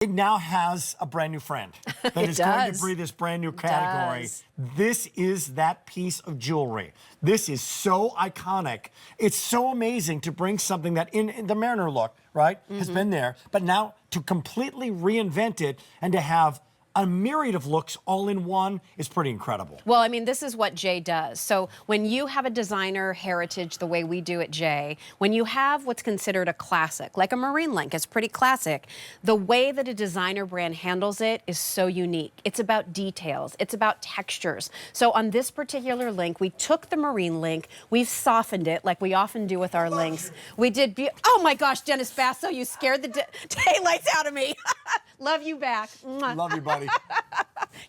It now has a brand new friend that is going to breathe this brand new category. This is that piece of jewelry. This is so iconic. It's so amazing to bring something that in the Mariner look, right, has been there, but now to completely reinvent it and to have a myriad of looks all in one is pretty incredible. Well, I mean, this is what Jay does. So when you have a designer heritage the way we do at Jay, when you have what's considered a classic, like a marine link, it's pretty classic, the way that a designer brand handles it is so unique. It's about details. It's about textures. So on this particular link, we took the marine link, we've softened it like we often do with our links. We did, oh my gosh, Dennis Basso, you scared the daylights out of me. Love you back. Love you, buddy.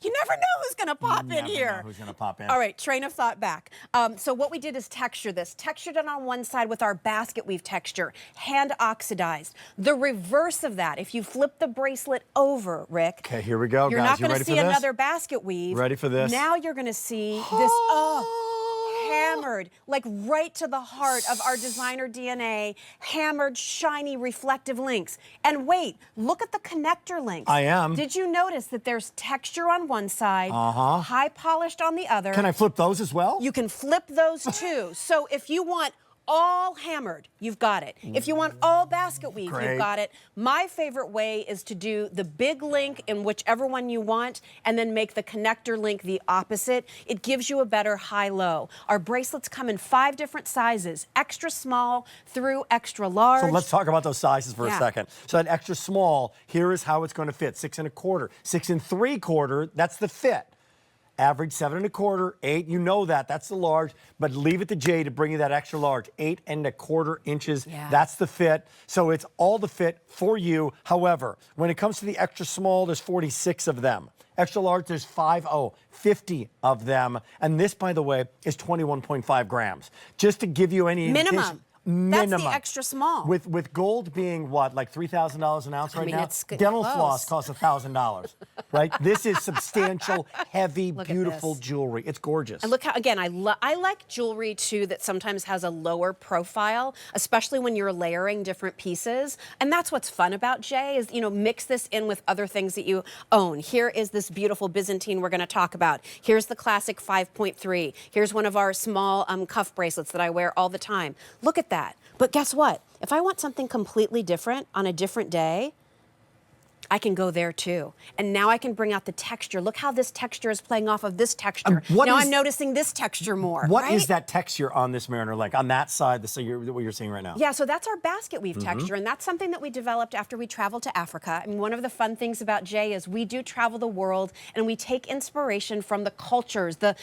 You never know who's going to pop in here. Know who's going to pop in. All right, train of thought back. So what we did is texture this. Textured it on one side with our basket weave texture, hand oxidized. The reverse of that, if you flip the bracelet over, Rick. Okay, here we go, you're guys. not going to see another basket weave. Ready for this? Now you're going to see this, hammered, like right to the heart of our designer DNA, hammered, shiny, reflective links. And wait, look at the connector links. I am. Did you notice that there's texture on one side, high polished on the other? Can I flip those as well? You can flip those too. So if you want all hammered, you've got it. If you want all basket weave, you've got it. My favorite way is to do the big link in whichever one you want and then make the connector link the opposite. It gives you a better high-low. Our bracelets come in 5 different sizes, extra small through extra large. So let's talk about those sizes for a second. So that extra small, here is how it's going to fit. 6 1/4, 6 3/4, that's the fit. Average 7 1/4, 8, you know that, that's the large, but leave it to Jay to bring you that extra large, 8 1/4 inches, that's the fit. So it's all the fit for you. However, when it comes to the extra small, there's 46 of them. Extra large, there's 50 of them. And this, by the way, is 21.5 grams. Just to give you any indication. Minimum. That's the extra small. With gold being what, like $3,000 an ounce right now? It's dental close. floss costs $1,000, right? This is substantial, heavy, beautiful jewelry. It's gorgeous. And look how, again, I like jewelry too that sometimes has a lower profile, especially when you're layering different pieces. And that's what's fun about Jay is, you know, mix this in with other things that you own. Here is this beautiful Byzantine we're going to talk about. Here's the classic 5.3. Here's one of our small cuff bracelets that I wear all the time. Look at that. But guess what? If I want something completely different on a different day, I can go there too. And now I can bring out the texture. Look how this texture is playing off of this texture. Now I'm noticing this texture more. What is that texture on this Mariner link? On that side, what you're seeing right now? Yeah, so that's our basket weave texture, and that's something that we developed after we traveled to Africa. I mean, one of the fun things about Jay is we do travel the world, and we take inspiration from the cultures, the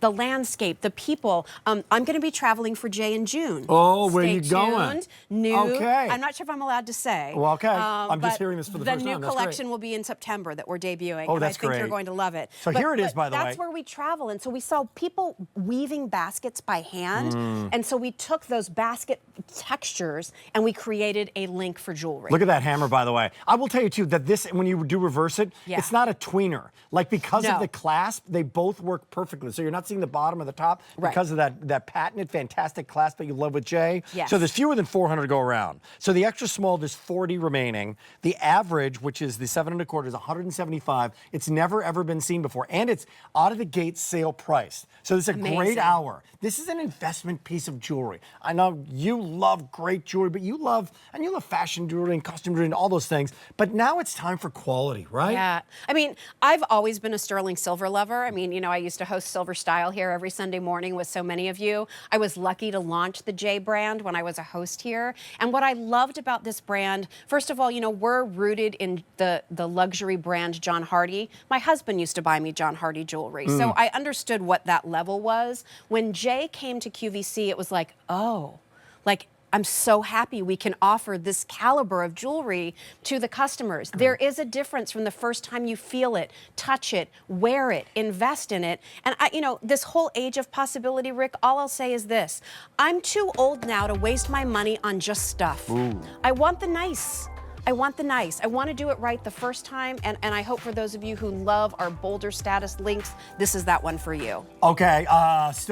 landscape, the people. I'm going to be traveling for Jay in June. Oh, where are you Stay tuned. going? New. Okay. I'm not sure if I'm allowed to say. Well, okay. I'm just hearing this for the first time. The new collection will be in September that we're debuting. Oh, and that's I think great. you're going to love it. So here it is, by the way. That's where we travel. And so we saw people weaving baskets by hand. And so we took those basket textures and we created a link for jewelry. Look at that hammer, by the way. I will tell you, too, that this, when you do reverse it, it's not a tweener. Like, because of the clasp, they both work perfectly. So you're not seeing the bottom or the top because of that patented, fantastic clasp that you love with Jay. So there's fewer than 400 to go around. So the extra small, there's 40 remaining. The average, which is the 7 1/4, is 175. It's never, ever been seen before. And it's out of the gate sale price. So this is a great hour. This is an investment piece of jewelry. I know you love great jewelry, but you love fashion jewelry and costume jewelry and all those things. But now it's time for quality, right? Yeah. I mean, I've always been a sterling silver lover. I mean, you know, I used to host Silver Style here every Sunday morning with so many of you. I was lucky to launch the Jay brand when I was a host here. And what I loved about this brand, first of all, you know, we're rooted in the luxury brand John Hardy. My husband used to buy me John Hardy jewelry. So I understood what that level was. When Jay came to QVC, it was like, oh, like, I'm so happy we can offer this caliber of jewelry to the customers. There is a difference from the first time you feel it, touch it, wear it, invest in it. And you know, this whole age of possibility, Rick, all I'll say is this. I'm too old now to waste my money on just stuff. I want the nice. I want the nice. I want to do it right the first time, and I hope for those of you who love our bolder status links, this is that one for you. Okay,